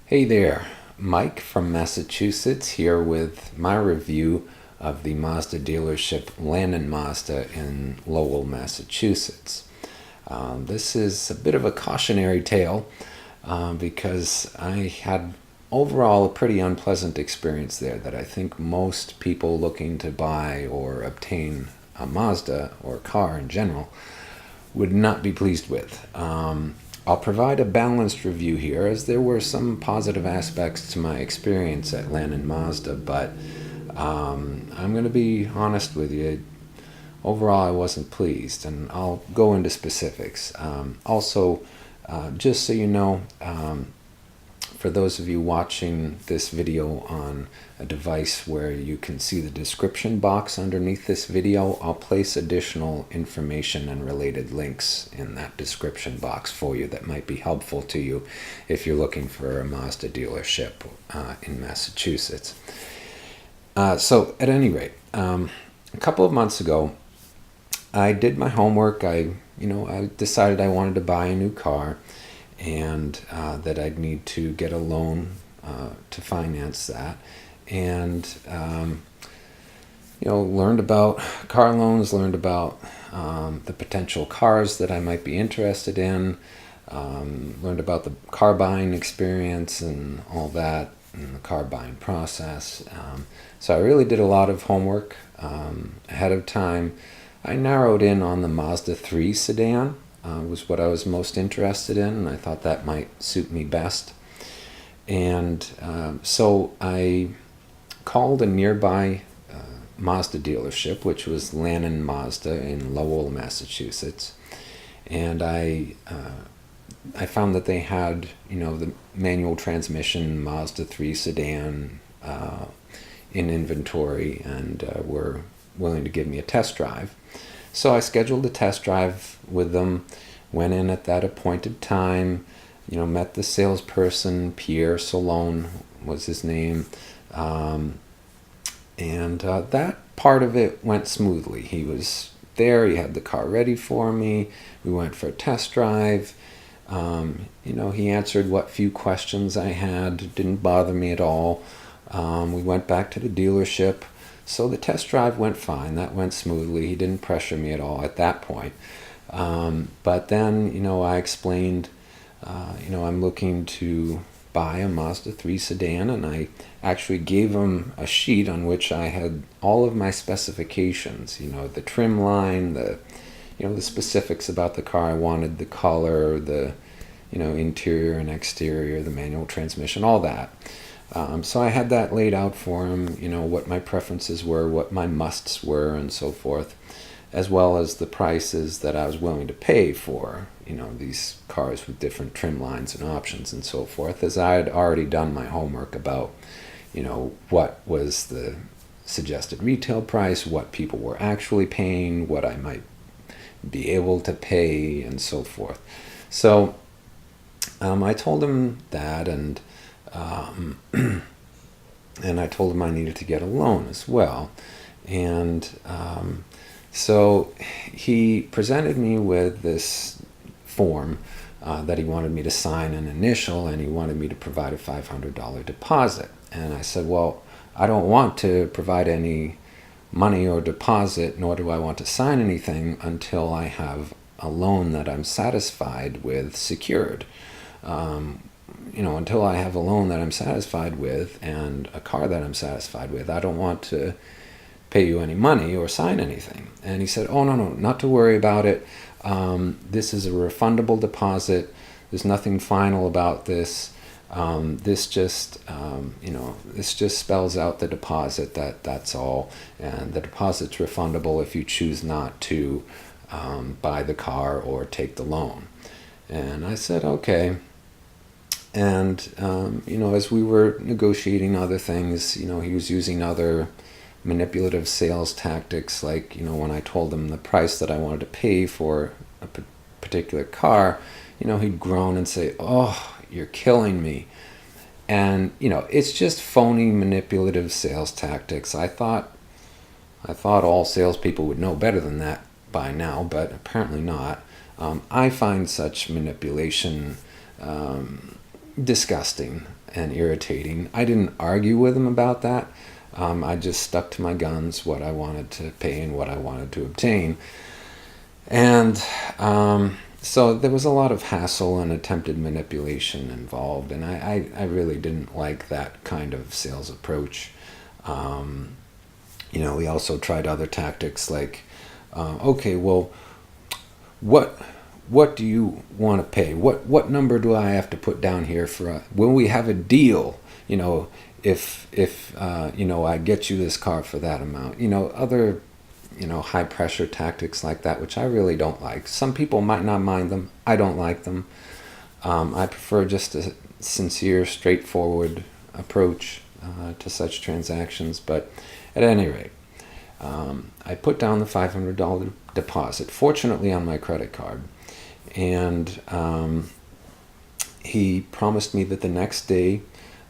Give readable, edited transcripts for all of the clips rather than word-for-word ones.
Hey there, Mike from Massachusetts here with my review of the Mazda dealership Lannan Mazda in Lowell, Massachusetts. This is a bit of a cautionary tale because I had overall a pretty unpleasant experience there that I think most people looking to buy or obtain a Mazda or a car in general would not be pleased with. I'll provide a balanced review here as there were some positive aspects to my experience at Lannan Mazda, but I'm going to be honest with you. Overall, I wasn't pleased, and I'll go into specifics. Just so you know, for those of you watching this video on a device where you can see the description box underneath this video, I'll place additional information and related links in that description box for you that might be helpful to you if you're looking for a Mazda dealership in Massachusetts. So at any rate, a couple of months ago, I did my homework. I decided I wanted to buy a new car, and that I'd need to get a loan to finance that, and learned about car loans, learned about the potential cars that I might be interested in, learned about the car buying experience and all that, and the car buying process. So I really did a lot of homework ahead of time. I narrowed in on the Mazda 3 sedan. Was what I was most interested in, and I thought that might suit me best. And so I called a nearby Mazda dealership, which was Lannan Mazda in Lowell, Massachusetts, and I found that they had the manual transmission Mazda 3 sedan in inventory, and were willing to give me a test drive. So I scheduled a test drive with them, went in at that appointed time, met the salesperson, Pierre Solon was his name, and that part of it went smoothly. He was there, he had the car ready for me, we went for a test drive. He answered what few questions I had, didn't bother me at all. We went back to the dealership. So the test drive went fine. That went smoothly. He didn't pressure me at all at that point. But then, I explained, I'm looking to buy a Mazda 3 sedan, and I actually gave him a sheet on which I had all of my specifications, the trim line, the specifics about the car. I wanted the color, the, interior and exterior, the manual transmission, all that. So I had that laid out for him, what my preferences were, what my musts were, and so forth, as well as the prices that I was willing to pay for, these cars with different trim lines and options and so forth, as I had already done my homework about, what was the suggested retail price, what people were actually paying, what I might be able to pay, and so forth. So I told him that, and I told him I needed to get a loan as well. And so he presented me with this form that he wanted me to sign an initial, and he wanted me to provide a $500 deposit. And I said, well, I don't want to provide any money or deposit, nor do I want to sign anything until I have a loan that I'm satisfied with secured. Until I have a loan that I'm satisfied with and a car that I'm satisfied with, I don't want to pay you any money or sign anything. And he said, oh, no, not to worry about it. This is a refundable deposit. There's nothing final about this. This just spells out the deposit, that's all. And the deposit's refundable if you choose not to buy the car or take the loan. And I said, okay. And, as we were negotiating other things, he was using other manipulative sales tactics, like, when I told him the price that I wanted to pay for a particular car, he'd groan and say, oh, you're killing me. And, it's just phony manipulative sales tactics. I thought all salespeople would know better than that by now, but apparently not. I find such manipulation disgusting, and irritating. I didn't argue with him about that. I just stuck to my guns, what I wanted to pay and what I wanted to obtain. And so there was a lot of hassle and attempted manipulation involved, and I really didn't like that kind of sales approach. We also tried other tactics like, okay, well, what do you want to pay? What number do I have to put down here for when we have a deal? If I get you this car for that amount. Other high pressure tactics like that, which I really don't like. Some people might not mind them. I don't like them. I prefer just a sincere, straightforward approach to such transactions. But at any rate, I put down the $500 deposit, fortunately on my credit card. And he promised me that the next day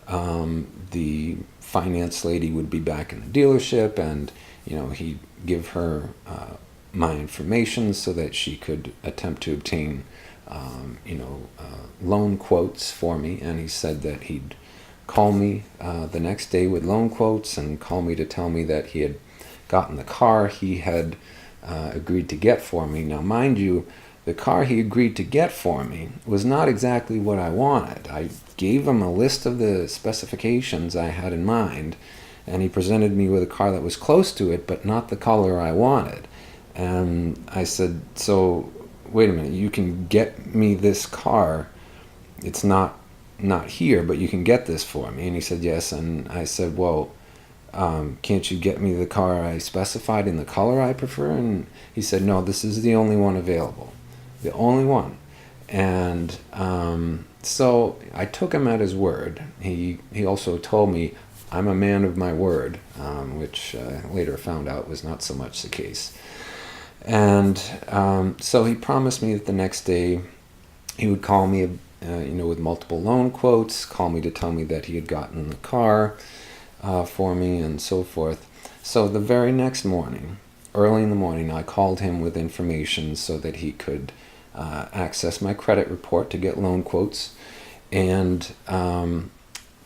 the finance lady would be back in the dealership, and he'd give her my information so that she could attempt to obtain loan quotes for me. And he said that he'd call me the next day with loan quotes and call me to tell me that he had gotten the car he had agreed to get for me. Now, mind you, the car he agreed to get for me was not exactly what I wanted. I gave him a list of the specifications I had in mind, and he presented me with a car that was close to it, but not the color I wanted. And I said, so, wait a minute, you can get me this car. It's not here, but you can get this for me. And he said, yes. And I said, well, can't you get me the car I specified in the color I prefer? And he said, no, this is the only one available. The only one. And so I took him at his word. He also told me I'm a man of my word, which I later found out was not so much the case. And so he promised me that the next day he would call me, with multiple loan quotes, call me to tell me that he had gotten the car for me and so forth. So the very next morning, early in the morning, I called him with information so that he could access my credit report to get loan quotes. And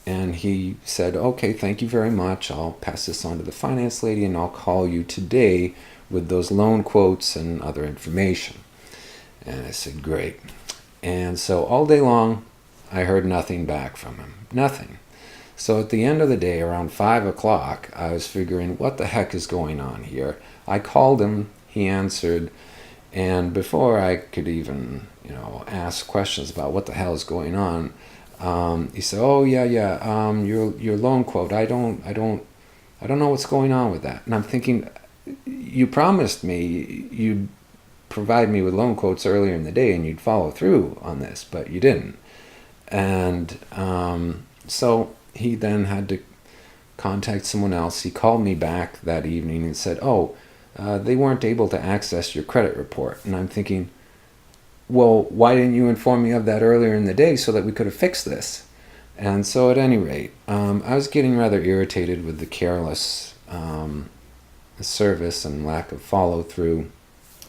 he said, okay, thank you very much. I'll pass this on to the finance lady and I'll call you today with those loan quotes and other information. And I said, great. And so all day long, I heard nothing back from him. Nothing. So at the end of the day, around 5 o'clock, I was figuring, what the heck is going on here? I called him. He answered. And before I could even, ask questions about what the hell is going on, he said, "Oh yeah, your loan quote. I don't know what's going on with that." And I'm thinking, you promised me you'd provide me with loan quotes earlier in the day and you'd follow through on this, but you didn't. And so he then had to contact someone else. He called me back that evening and said, they weren't able to access your credit report. And I'm thinking, well, why didn't you inform me of that earlier in the day so that we could have fixed this? And so at any rate, I was getting rather irritated with the careless service and lack of follow-through.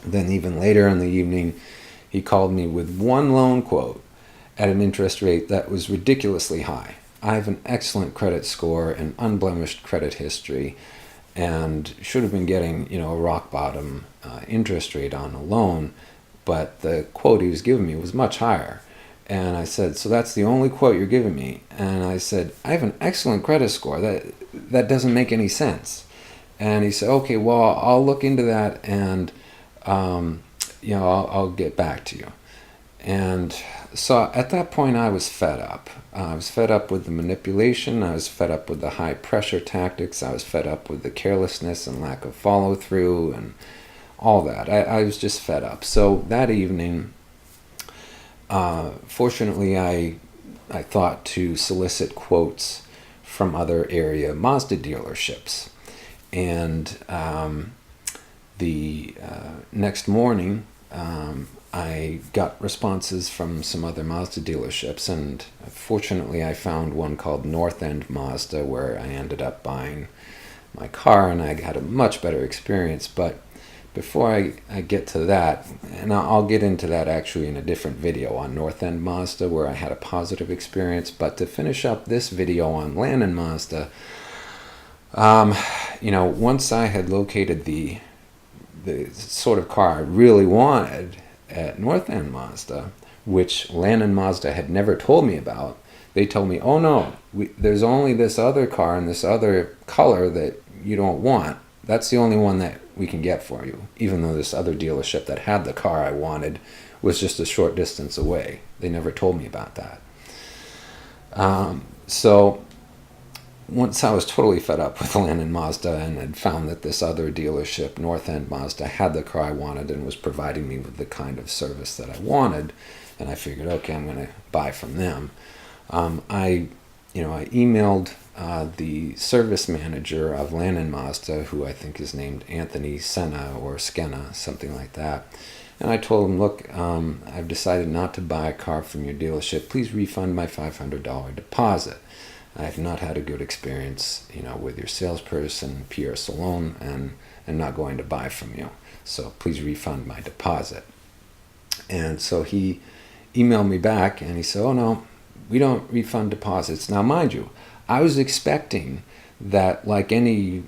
Then even later in the evening, he called me with one loan quote at an interest rate that was ridiculously high. I have an excellent credit score and unblemished credit history, and should have been getting, a rock bottom interest rate on a loan, but the quote he was giving me was much higher. And I said, so that's the only quote you're giving me? And I said, I have an excellent credit score. That doesn't make any sense. And he said, okay, well, I'll look into that and, I'll get back to you. And so at that point, I was fed up. I was fed up with the manipulation. I was fed up with the high pressure tactics. I was fed up with the carelessness and lack of follow through and all that. I was just fed up. So that evening, fortunately, I thought to solicit quotes from other area Mazda dealerships. And the next morning, I got responses from some other Mazda dealerships, and fortunately I found one called North End Mazda where I ended up buying my car, and I had a much better experience. But before I get to that, and I'll get into that actually in a different video on North End Mazda where I had a positive experience, but to finish up this video on Lannan Mazda, once I had located the sort of car I really wanted at North End Mazda, which Lannan Mazda had never told me about, they told me, oh no, there's only this other car in this other color that you don't want. That's the only one that we can get for you, even though this other dealership that had the car I wanted was just a short distance away. They never told me about that. So once I was totally fed up with Lannan Mazda and had found that this other dealership, North End Mazda, had the car I wanted and was providing me with the kind of service that I wanted, and I figured, okay, I'm going to buy from them. I emailed the service manager of Lannan Mazda, who I think is named Anthony Senna or Skenna, something like that. And I told him, look, I've decided not to buy a car from your dealership. Please refund my $500 deposit. I've not had a good experience, with your salesperson, Pierre Salone, and not going to buy from you. So please refund my deposit. And so he emailed me back and he said, oh no, we don't refund deposits. Now, mind you, I was expecting that, like any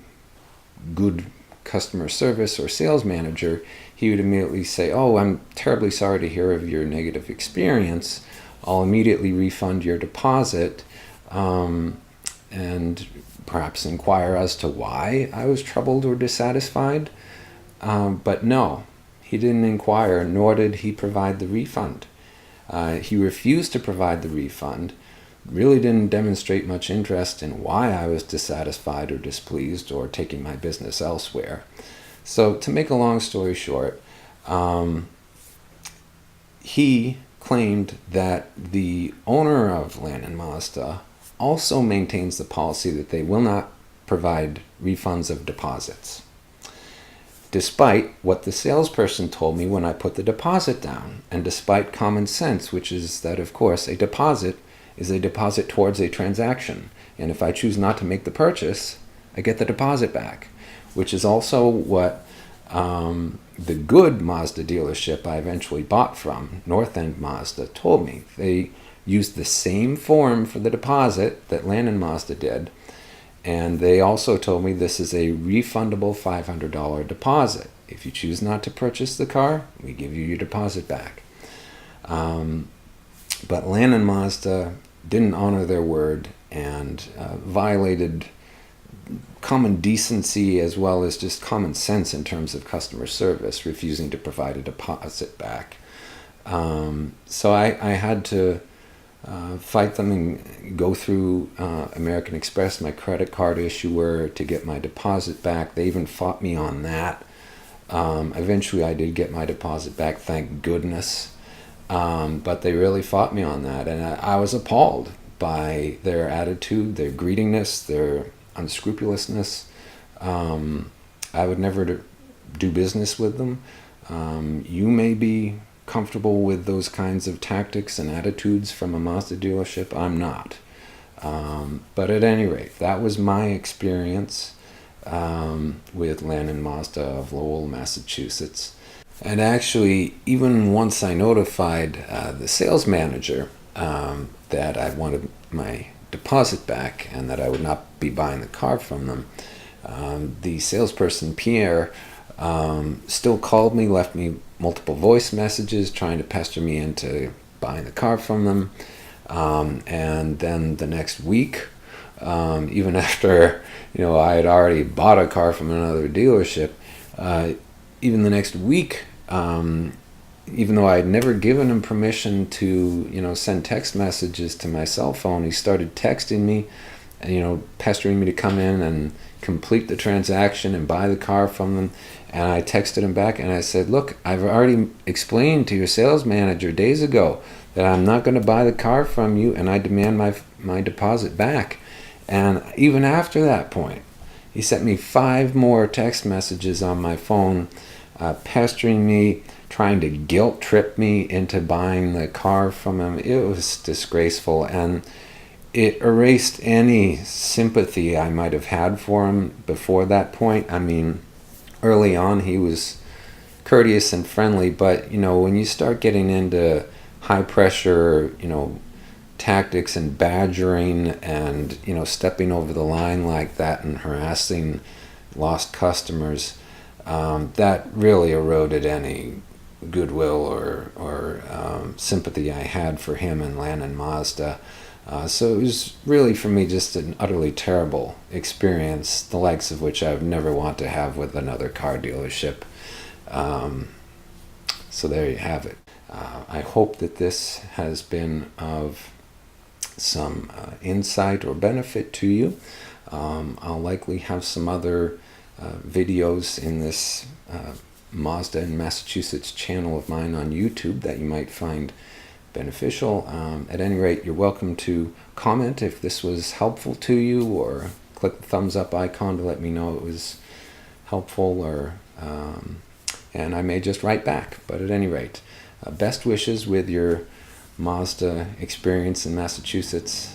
good customer service or sales manager, he would immediately say, oh, I'm terribly sorry to hear of your negative experience. I'll immediately refund your deposit, and perhaps inquire as to why I was troubled or dissatisfied. But no, he didn't inquire, nor did he provide the refund. He refused to provide the refund, really didn't demonstrate much interest in why I was dissatisfied or displeased or taking my business elsewhere. So to make a long story short, he claimed that the owner of Lannan Mazda also maintains the policy that they will not provide refunds of deposits, despite what the salesperson told me when I put the deposit down, and despite common sense, which is that, of course, a deposit is a deposit towards a transaction. And if I choose not to make the purchase, I get the deposit back, which is also what the good Mazda dealership I eventually bought from, North End Mazda, told me. They used the same form for the deposit that Lannan Mazda did, and they also told me this is a refundable $500 deposit. If you choose not to purchase the car, we give you your deposit back. But Lannan Mazda didn't honor their word and violated common decency as well as just common sense in terms of customer service, refusing to provide a deposit back. So I had to fight them and go through American Express, my credit card issuer, to get my deposit back. They even fought me on that. Eventually I did get my deposit back, thank goodness. But they really fought me on that, and I was appalled by their attitude, their greediness, their unscrupulousness. I would never do business with them. You may be comfortable with those kinds of tactics and attitudes from a Mazda dealership. I'm not. But at any rate, that was my experience with Lannan Mazda of Lowell, Massachusetts. And actually, even once I notified the sales manager that I wanted my deposit back and that I would not be buying the car from them, the salesperson, Pierre, still called me, left me multiple voice messages trying to pester me into buying the car from them. And then the next week, even after I had already bought a car from another dealership, even the next week, even though I had never given him permission to send text messages to my cell phone, he started texting me, pestering me to come in and complete the transaction and buy the car from them. And I texted him back and I said, look, I've already explained to your sales manager days ago that I'm not going to buy the car from you, and I demand my deposit back. And even after that point, he sent me 5 more text messages on my phone, pestering me, trying to guilt trip me into buying the car from him. It was disgraceful, and it erased any sympathy I might have had for him before that point. I mean, early on he was courteous and friendly, but when you start getting into high pressure, tactics and badgering and stepping over the line like that and harassing lost customers, that really eroded any goodwill or sympathy I had for him and Lannan Mazda. So it was really, for me, just an utterly terrible experience, the likes of which I would never want to have with another car dealership. So there you have it. I hope that this has been of some insight or benefit to you. I'll likely have some other videos in this Mazda in Massachusetts channel of mine on YouTube that you might find beneficial. At any rate, you're welcome to comment if this was helpful to you, or click the thumbs up icon to let me know it was helpful, or and I may just write back. But at any rate, best wishes with your Mazda experience in Massachusetts.